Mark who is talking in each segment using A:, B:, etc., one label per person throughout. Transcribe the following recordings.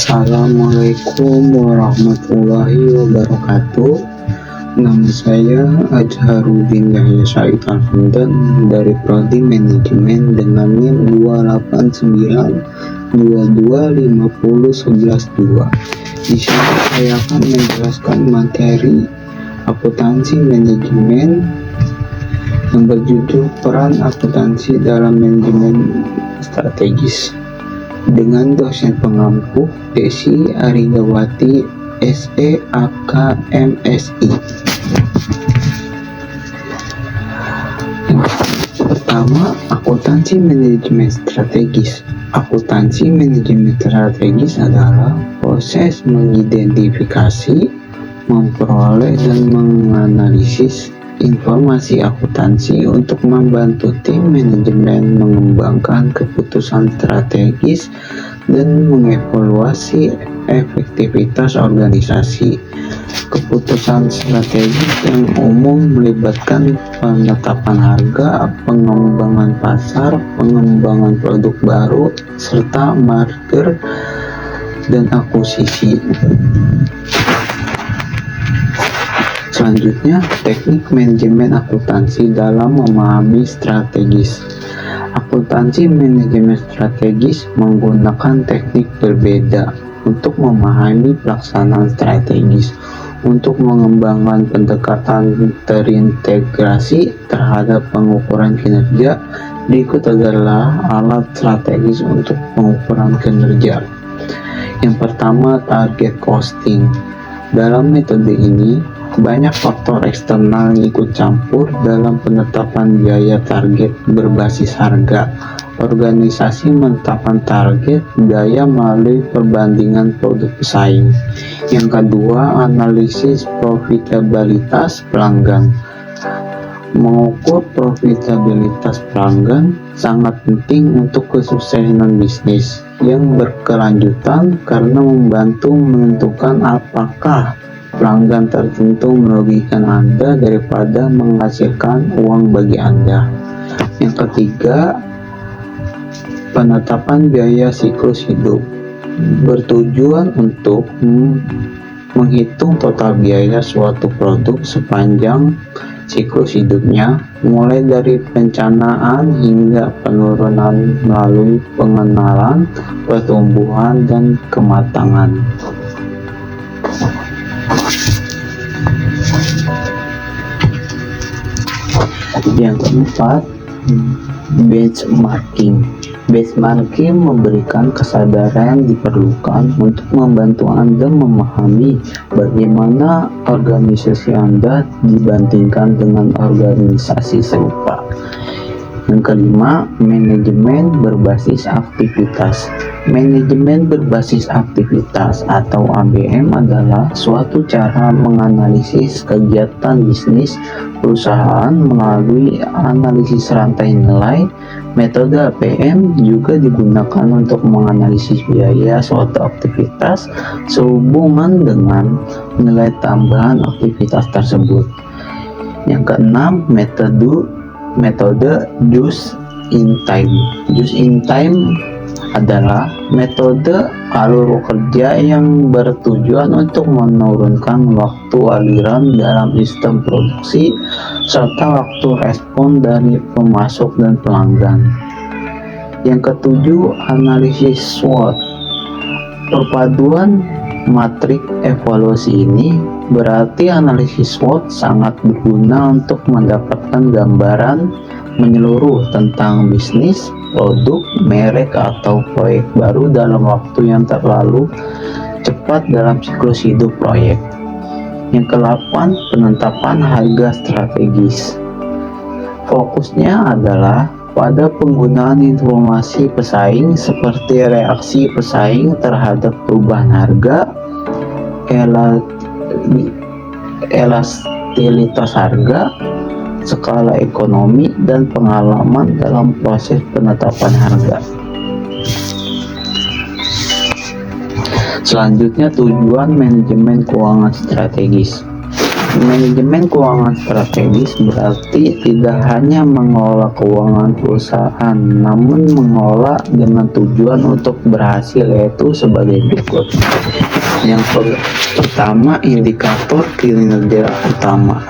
A: Assalamualaikum warahmatullahi wabarakatuh. Nama saya Azharuddin Yahya Said Alhamdan dari Prodi Manajemen dengan NIM 28922501112. Di sini saya akan menjelaskan materi akuntansi manajemen yang berjudul Peran Akuntansi dalam Manajemen Strategis dengan dosen pengampu Desi Arigawati SEAK MSI. Pertama, akuntansi manajemen strategis. Akuntansi manajemen strategis adalah proses mengidentifikasi, memperoleh dan menganalisis informasi akuntansi untuk membantu tim manajemen mengembangkan keputusan strategis dan mengevaluasi efektivitas organisasi. Keputusan strategis yang umum melibatkan penetapan harga, pengembangan pasar, pengembangan produk baru, serta merger dan akuisisi. Selanjutnya, teknik manajemen akuntansi dalam memahami strategis. Akuntansi manajemen strategis menggunakan teknik berbeda untuk memahami pelaksanaan strategis. Untuk mengembangkan pendekatan terintegrasi terhadap pengukuran kinerja, berikut adalah alat strategis untuk pengukuran kinerja. Yang pertama, target costing. Dalam metode ini, banyak faktor eksternal yang ikut campur dalam penetapan biaya target berbasis harga. Organisasi menetapkan target biaya melalui perbandingan produk pesaing. Yang kedua, analisis profitabilitas pelanggan. Mengukur profitabilitas pelanggan sangat penting untuk kesuksesan bisnis yang berkelanjutan karena membantu menentukan apakah pelanggan tertentu merugikan Anda daripada menghasilkan uang bagi Anda. Yang ketiga, penetapan biaya siklus hidup bertujuan untuk menghitung total biaya suatu produk sepanjang siklus hidupnya, mulai dari perencanaan hingga penurunan melalui pengenalan, pertumbuhan, dan kematangan. Yang keempat, benchmarking. Benchmarking memberikan kesadaran yang diperlukan untuk membantu Anda memahami bagaimana organisasi Anda dibandingkan dengan organisasi serupa. Yang kelima, manajemen berbasis aktivitas. Manajemen berbasis aktivitas atau ABM adalah suatu cara menganalisis kegiatan bisnis perusahaan melalui analisis rantai nilai. Metode ABM juga digunakan untuk menganalisis biaya suatu aktivitas sehubungan dengan nilai tambahan aktivitas tersebut. Yang keenam, metode just in time. Just in time adalah metode alur kerja yang bertujuan untuk menurunkan waktu aliran dalam sistem produksi serta waktu respon dari pemasok dan pelanggan. Yang ketujuh, analisis SWOT. Perpaduan matrik evaluasi ini berarti analisis SWOT sangat berguna untuk mendapatkan gambaran menyeluruh tentang bisnis, produk, merek, atau proyek baru dalam waktu yang terlalu cepat dalam siklus hidup proyek. Yang ke-8, penetapan harga strategis. Fokusnya adalah pada penggunaan informasi pesaing seperti reaksi pesaing terhadap perubahan harga, elastisitas harga, skala ekonomi, dan pengalaman dalam proses penetapan harga. Selanjutnya, tujuan manajemen keuangan strategis. Manajemen keuangan strategis berarti tidak hanya mengelola keuangan perusahaan, namun mengelola dengan tujuan untuk berhasil, yaitu sebagai berikut. Yang pertama, indikator kinerja utama.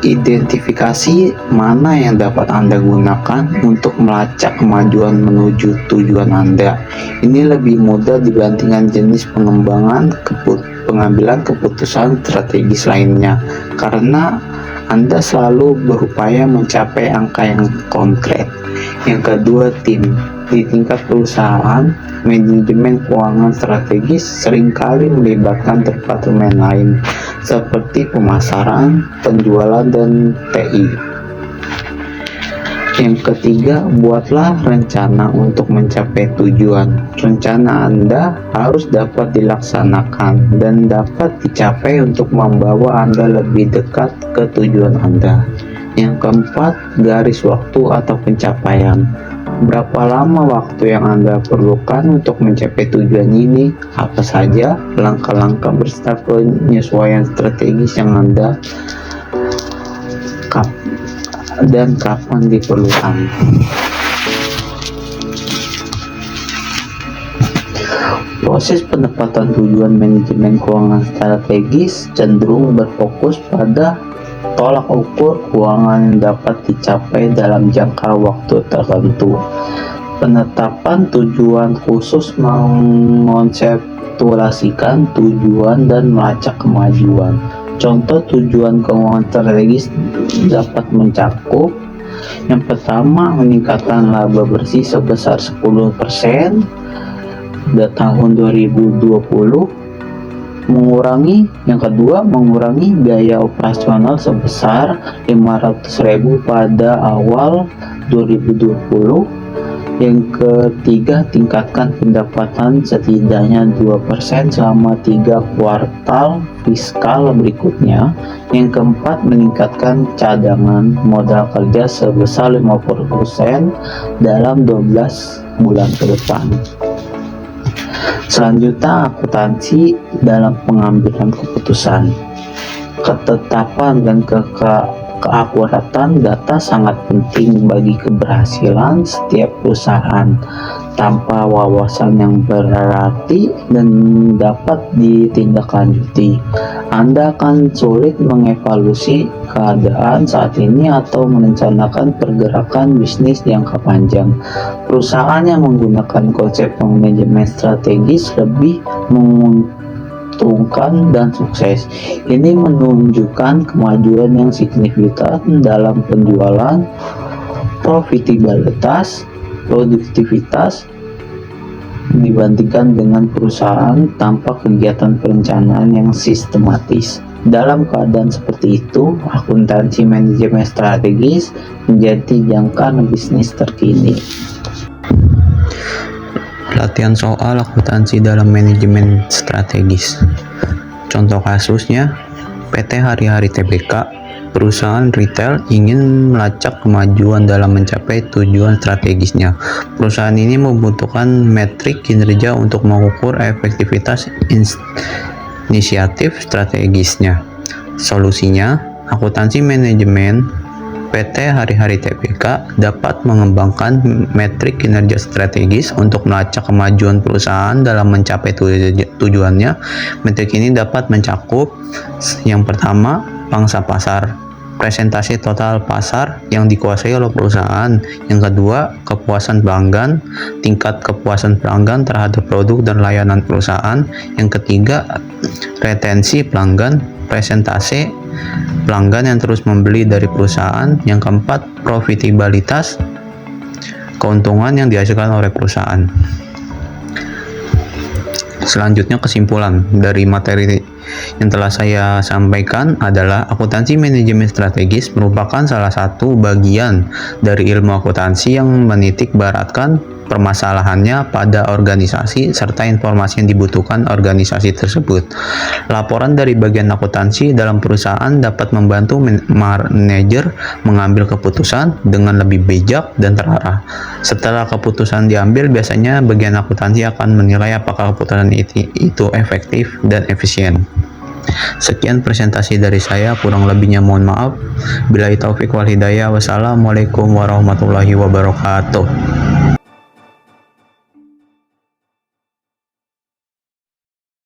A: Identifikasi mana yang dapat Anda gunakan untuk melacak kemajuan menuju tujuan Anda. Ini lebih mudah dibandingkan jenis pengambilan keputusan strategis lainnya, karena Anda selalu berupaya mencapai angka yang konkret. Yang kedua, tim. Di tingkat perusahaan, manajemen keuangan strategis seringkali melibatkan departemen lain seperti pemasaran, penjualan, dan TI. Yang ketiga, buatlah rencana untuk mencapai tujuan. Rencana Anda harus dapat dilaksanakan dan dapat dicapai untuk membawa Anda lebih dekat ke tujuan Anda. Yang keempat, garis waktu atau pencapaian. Berapa lama waktu yang Anda perlukan untuk mencapai tujuan ini? Apa saja langkah-langkah beserta penyesuaian strategis yang Anda dan kapan diperlukan. Proses penempatan tujuan manajemen keuangan strategis cenderung berfokus pada tolak ukur keuangan yang dapat dicapai dalam jangka waktu tertentu. Penetapan tujuan khusus mengkonseptualisikan tujuan dan melacak kemajuan. Contoh tujuan keuangan strategis dapat mencakup: yang pertama, meningkatkan laba bersih sebesar 10% pada tahun 2020. Yang kedua, mengurangi biaya operasional sebesar 500.000 pada awal 2020. Yang ketiga, tingkatkan pendapatan setidaknya 2% selama 3 kuartal fiskal berikutnya. Yang keempat, meningkatkan cadangan modal kerja sebesar 50% dalam 12 bulan ke depan. Selanjutnya, akuntansi dalam pengambilan keputusan. Ketetapan dan keakuratan data sangat penting bagi keberhasilan setiap perusahaan. Tanpa wawasan yang berarti dan dapat ditindaklanjuti, Anda akan sulit mengevaluasi keadaan saat ini atau merencanakan pergerakan bisnis jangka panjang. Perusahaan yang menggunakan konsep manajemen strategis lebih menguntungkan dan sukses. Ini menunjukkan kemajuan yang signifikan dalam penjualan, profitabilitas, produktivitas dibandingkan dengan perusahaan tanpa kegiatan perencanaan yang sistematis. Dalam keadaan seperti itu, akuntansi manajemen strategis menjadi jangkar bisnis terkini. Latihan soal akuntansi dalam manajemen strategis. Contoh kasusnya, PT Hari-Hari Tbk, perusahaan retail ingin melacak kemajuan dalam mencapai tujuan strategisnya. Perusahaan ini membutuhkan metrik kinerja untuk mengukur efektivitas inisiatif strategisnya. Solusinya, akuntansi manajemen PT Hari-Hari Tbk dapat mengembangkan metrik kinerja strategis untuk melacak kemajuan perusahaan dalam mencapai tujuannya. Metrik ini dapat mencakup: yang pertama, pangsa pasar, presentasi total pasar yang dikuasai oleh perusahaan. Yang kedua, kepuasan pelanggan, tingkat kepuasan pelanggan terhadap produk dan layanan perusahaan. Yang ketiga, retensi pelanggan, presentasi pelanggan yang terus membeli dari perusahaan. Yang keempat, profitabilitas, keuntungan yang dihasilkan oleh perusahaan. Selanjutnya, kesimpulan dari materi yang telah saya sampaikan adalah akuntansi manajemen strategis merupakan salah satu bagian dari ilmu akuntansi yang menitik beratkan permasalahannya pada organisasi serta informasi yang dibutuhkan organisasi tersebut. Laporan dari bagian akuntansi dalam perusahaan dapat membantu manajer mengambil keputusan dengan lebih bijak dan terarah. Setelah keputusan diambil, biasanya bagian akuntansi akan menilai apakah keputusan itu efektif dan efisien. Sekian presentasi dari saya, kurang lebihnya mohon maaf. Billahi taufik wal hidayah. Wassalamualaikum warahmatullahi wabarakatuh.